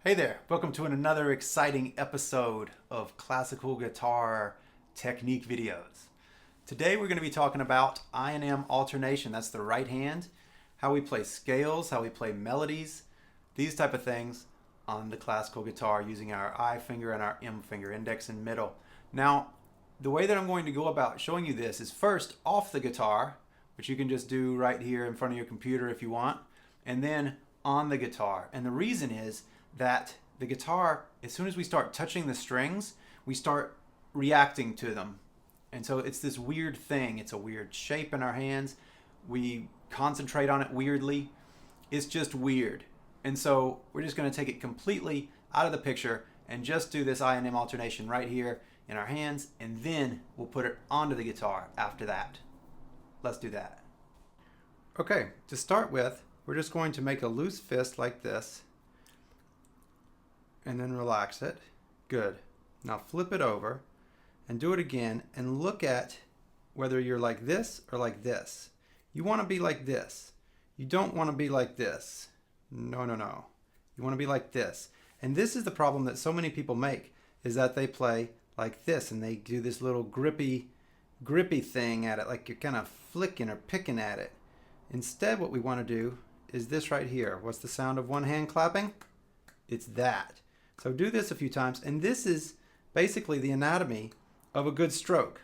Hey there, welcome to another exciting episode of classical guitar technique videos. Today we're going to be talking about I&M alternation, that's the right hand, how we play scales, how we play melodies, these type of things on the classical guitar using our I finger and our M finger, index and middle. Now, the way that I'm going to go about showing you this is first off the guitar, which you can just do right here in front of your computer if you want, and then on the guitar. And the reason is that the guitar, as soon as we start touching the strings, we start reacting to them. And so it's this weird thing. It's a weird shape in our hands. We concentrate on it weirdly. It's just weird. And so we're just going to take it completely out of the picture and just do this I&M alternation right here in our hands, and then we'll put it onto the guitar after that. Let's do that. Okay, to start with, we're just going to make a loose fist like this and then relax it. Good. Now flip it over and do it again and look at whether you're like this or like this. You want to be like this. You don't want to be like this. No. You want to be like this. And this is the problem that so many people make, is that they play like this and they do this little grippy thing at it, like you're kind of flicking or picking at it. Instead, what we want to do is this right here. What's the sound of one hand clapping? It's that. So do this a few times, and this is basically the anatomy of a good stroke,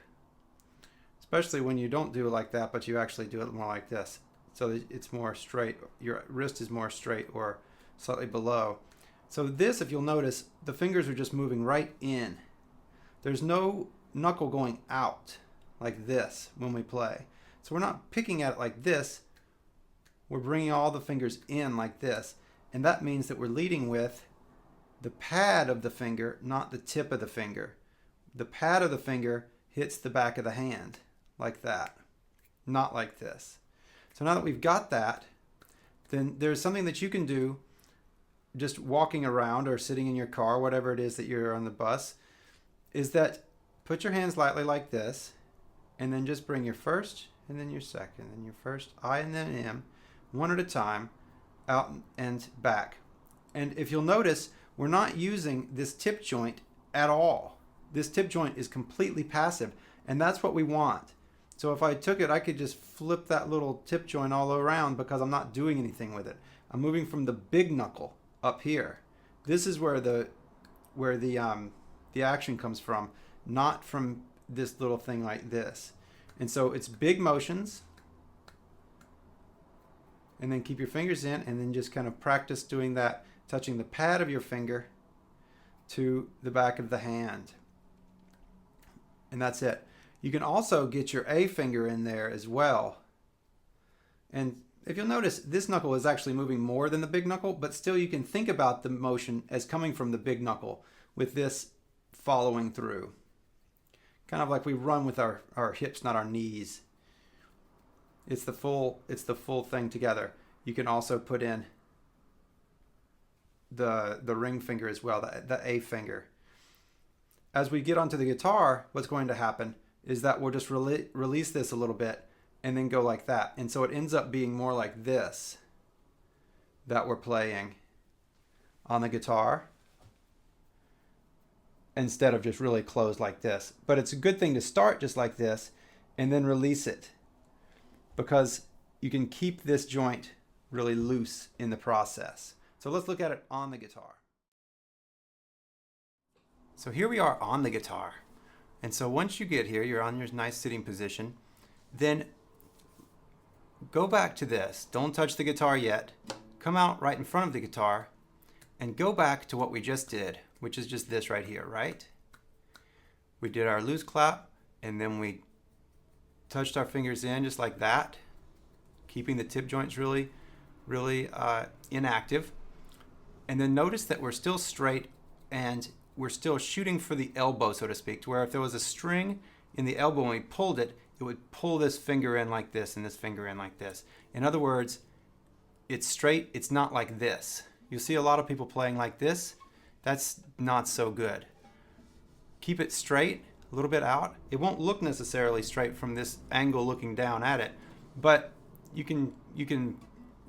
especially when you don't do it like that, but you actually do it more like this. So that it's more straight, your wrist is more straight or slightly below. So this, if you'll notice, the fingers are just moving right in. There's no knuckle going out like this when we play. So we're not picking at it like this. We're bringing all the fingers in like this. And that means that we're leading with the pad of the finger, not the tip of the finger. The pad of the finger hits the back of the hand like that, not like this. So now that we've got that, then there's something that you can do just walking around or sitting in your car, whatever it is that you're on the bus, is that put your hands lightly like this, and then just bring your first and then your second and your first I and then M, one at a time, out and back. And if you'll notice, we're not using this tip joint at all. This tip joint is completely passive, and that's what we want. So if I took it, I could just flip that little tip joint all around because I'm not doing anything with it. I'm moving from the big knuckle up here. This is where the action comes from, not from this little thing like this. And so it's big motions, and then keep your fingers in, and then just kind of practice doing that, touching the pad of your finger to the back of the hand. And that's it. You can also get your A finger in there as well. And if you'll notice, this knuckle is actually moving more than the big knuckle, but still you can think about the motion as coming from the big knuckle with this following through. Kind of like we run with our hips, not our knees. It's the full thing together. You can also put in the ring finger as well, the A finger. As we get onto the guitar, what's going to happen is that we'll just release this a little bit and then go like that. And so it ends up being more like this that we're playing on the guitar instead of just really closed like this. But it's a good thing to start just like this and then release it, because you can keep this joint really loose in the process. So let's look at it on the guitar. So here we are on the guitar. And so once you get here, you're on your nice sitting position, then go back to this. Don't touch the guitar yet. Come out right in front of the guitar and go back to what we just did, which is just this right here, right? We did our loose clap, and then we touched our fingers in just like that, keeping the tip joints really inactive. And then notice that we're still straight and we're still shooting for the elbow, so to speak, to where if there was a string in the elbow and we pulled it, it would pull this finger in like this and this finger in like this. In other words, it's straight, it's not like this. You'll see a lot of people playing like this. That's not so good. Keep it straight, a little bit out. It won't look necessarily straight from this angle looking down at it, but you can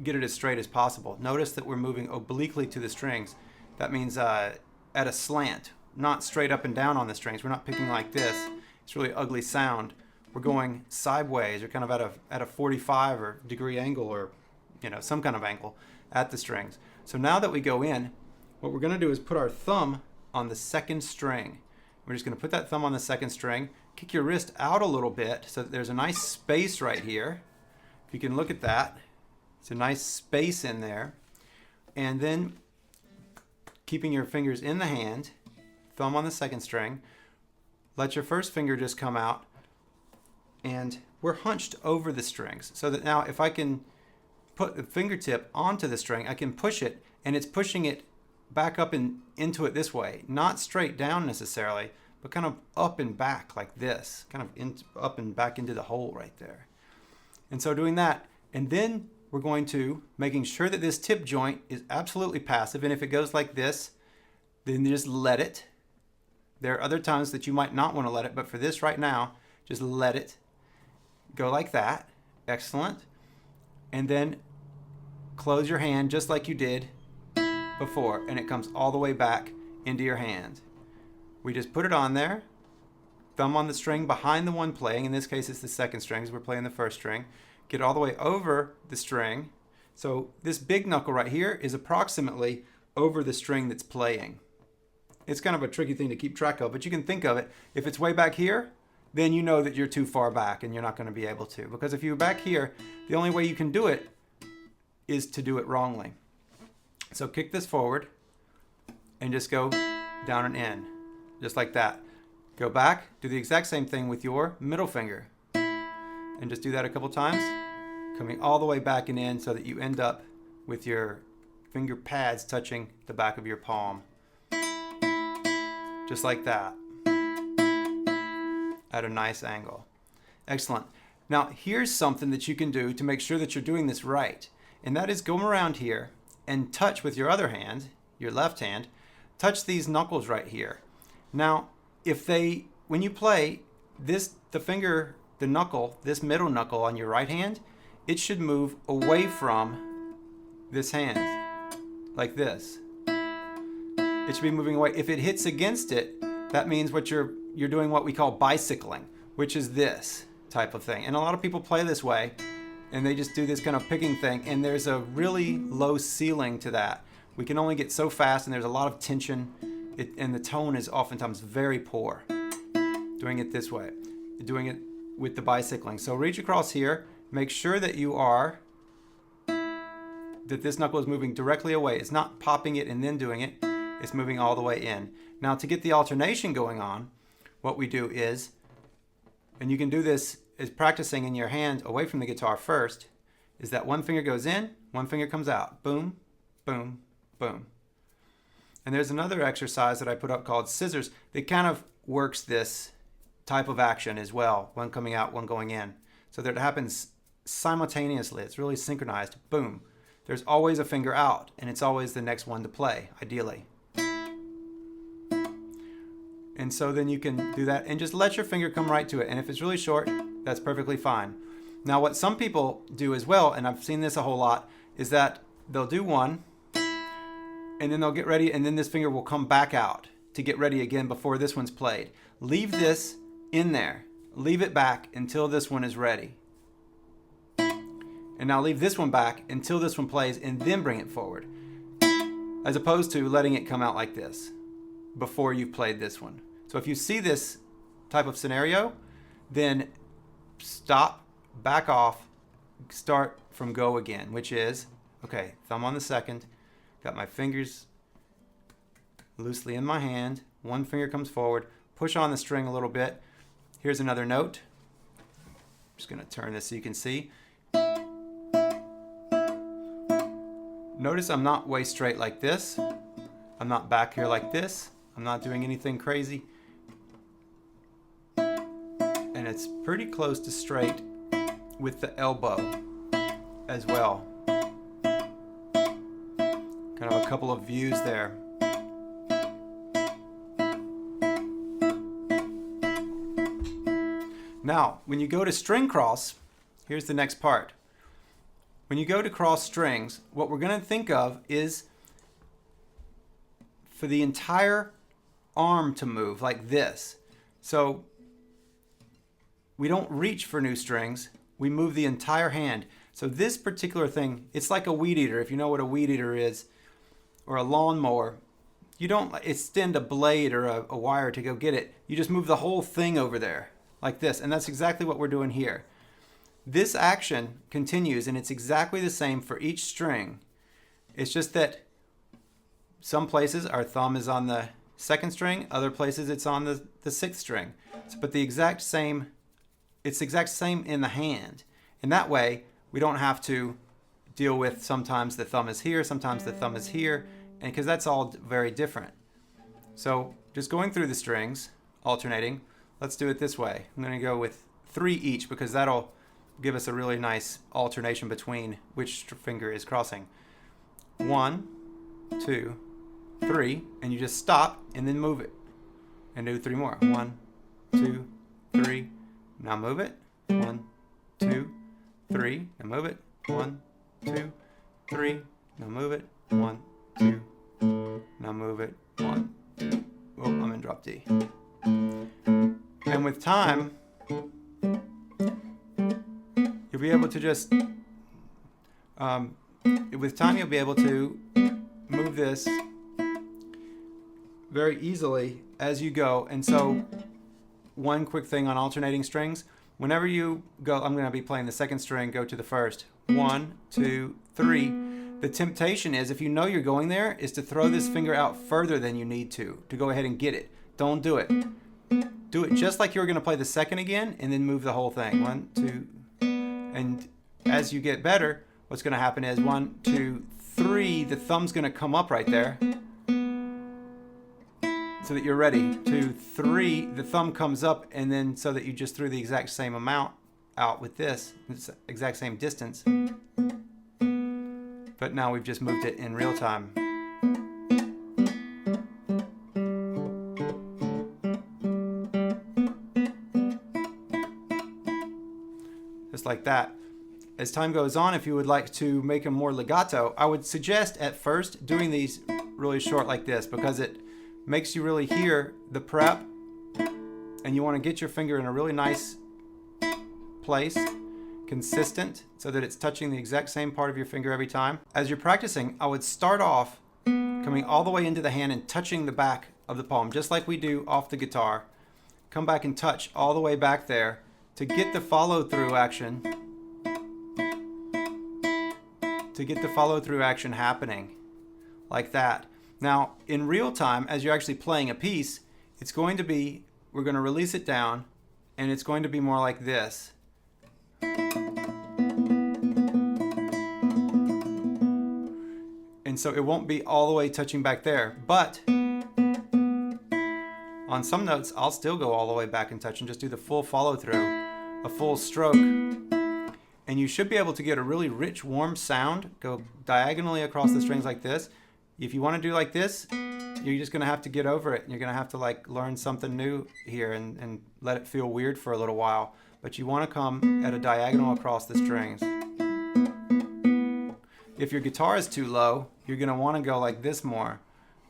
get it as straight as possible. Notice that we're moving obliquely to the strings. That means at a slant, not straight up and down on the strings. We're not picking like this. It's really ugly sound. We're going sideways or kind of at a 45 or degree angle, or some kind of angle at the strings. So now that we go in, what we're going to do is put our thumb on the second string. We're just going to put that thumb on the second string, kick your wrist out a little bit so that there's a nice space right here. If you can look at that, it's a nice space in there. And then keeping your fingers in the hand, thumb on the second string, let your first finger just come out, and we're hunched over the strings. So that now if I can put the fingertip onto the string, I can push it, and it's pushing it back up and into it this way. Not straight down necessarily, but kind of up and back like this. Kind of up and back into the hole right there. And so doing that, and then we're going to making sure that this tip joint is absolutely passive, and if it goes like this, then just let it. There are other times that you might not want to let it, but for this right now, just let it go like that. Excellent. And then close your hand just like you did before, and it comes all the way back into your hand. We just put it on there, thumb on the string behind the one playing. In this case, it's the second string, because we're playing the first string. Get all the way over the string. So this big knuckle right here is approximately over the string that's playing. It's kind of a tricky thing to keep track of, but you can think of it. If it's way back here, then you know that you're too far back and you're not going to be able to. Because if you're back here, the only way you can do it is to do it wrongly. So kick this forward and just go down and in, just like that. Go back, do the exact same thing with your middle finger. And just do that a couple times, coming all the way back and in so that you end up with your finger pads touching the back of your palm. Just like that. At a nice angle. Excellent. Now here's something that you can do to make sure that you're doing this right. And that is go around here and touch with your other hand, your left hand, touch these knuckles right here. Now, when you play the knuckle, this middle knuckle on your right hand, it should move away from this hand, like this. It should be moving away. If it hits against it, that means you're doing what we call bicycling, which is this type of thing. And a lot of people play this way, and they just do this kind of picking thing, and there's a really low ceiling to that. We can only get so fast, and there's a lot of tension, and the tone is oftentimes very poor. Doing it this way, doing it with the bicycling. So reach across here, make sure that that this knuckle is moving directly away. It's not popping it and then doing it, it's moving all the way in. Now to get the alternation going on, what we do is, and you can do this is practicing in your hand away from the guitar first, is that one finger goes in, one finger comes out. Boom, boom, boom. And there's another exercise that I put up called scissors that kind of works this type of action as well. One coming out, one going in. So that it happens simultaneously. It's really synchronized. Boom. There's always a finger out, and it's always the next one to play, ideally. And so then you can do that and just let your finger come right to it. And if it's really short, that's perfectly fine. Now what some people do as well, and I've seen this a whole lot, is that they'll do one, and then they'll get ready, and then this finger will come back out to get ready again before this one's played. Leave this in there. Leave it back until this one is ready. And now leave this one back until this one plays, and then bring it forward. As opposed to letting it come out like this before you've played this one. So if you see this type of scenario, then stop, back off, start from go again, which is, okay, thumb on the second, got my fingers loosely in my hand, one finger comes forward, push on the string a little bit. Here's another note. I'm just gonna turn this so you can see. Notice I'm not way straight like this. I'm not back here like this. I'm not doing anything crazy. And it's pretty close to straight with the elbow as well. Kind of a couple of views there. Now, when you go to string cross, here's the next part. When you go to cross strings, what we're going to think of is for the entire arm to move like this. So we don't reach for new strings, we move the entire hand. So this particular thing, it's like a weed eater, if you know what a weed eater is, or a lawnmower. You don't extend a blade or a wire to go get it. You just move the whole thing over there like this, and that's exactly what we're doing here. This action continues, and it's exactly the same for each string. It's just that some places our thumb is on the second string, other places it's on the sixth string. So, but it's the exact same in the hand. And that way, we don't have to deal with sometimes the thumb is here, sometimes the thumb is here, and because that's all very different. So just going through the strings, alternating, let's do it this way. I'm going to go with 3 each because that'll give us a really nice alternation between which finger is crossing. 1, 2, 3, and you just stop and then move it. And do 3 more. 1, 2, 3. Now move it. 1, 2, 3. Now move it. 1, 2, 3. Now move it. 1, 2. Now move it. 1, 2. Oh, I'm in drop D. And with time, you'll be able to just, you'll be able to move this very easily as you go. And so one quick thing on alternating strings, whenever you go, I'm going to be playing the second string, go to the first. 1, 2, 3. The temptation is, if you know you're going there, is to throw this finger out further than you need to go ahead and get it. Don't do it. Do it just like you're going to play the second again, and then move the whole thing. 1, 2, and as you get better, what's going to happen is 1, 2, 3, the thumb's going to come up right there, so that you're ready. 2, 3, the thumb comes up, and then so that you just threw the exact same amount out with this, it's the exact same distance. But now we've just moved it in real time. Just like that. As time goes on, if you would like to make them more legato, I would suggest at first doing these really short like this, because it makes you really hear the prep, and you want to get your finger in a really nice place, consistent, so that it's touching the exact same part of your finger every time. As you're practicing, I would start off coming all the way into the hand and touching the back of the palm, just like we do off the guitar. Come back and touch all the way back there to get the follow-through action. To get the follow-through action happening like that. Now, in real time, as you're actually playing a piece, it's going to be, we're going to release it down, and it's going to be more like this. And so it won't be all the way touching back there, but on some notes, I'll still go all the way back and touch and just do the full follow-through, a full stroke. And you should be able to get a really rich, warm sound, go diagonally across the strings like this. If you want to do like this, you're just going to have to get over it. You're going to have to like learn something new here and let it feel weird for a little while. But you want to come at a diagonal across the strings. If your guitar is too low, you're going to want to go like this more,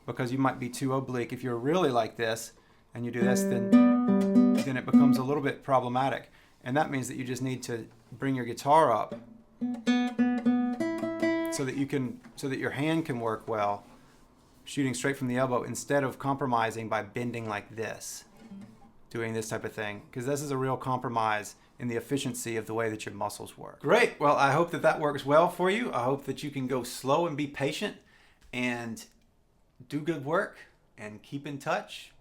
because you might be too oblique. If you're really like this and you do this, then it becomes a little bit problematic. And that means that you just need to bring your guitar up so that your hand can work well, shooting straight from the elbow instead of compromising by bending like this, doing this type of thing, because this is a real compromise in the efficiency of the way that your muscles work. Great. Well, I hope that that works well for you. I hope that you can go slow and be patient and do good work and keep in touch.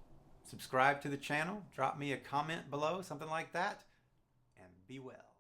Subscribe to the channel. Drop me a comment below, something like that. And be well.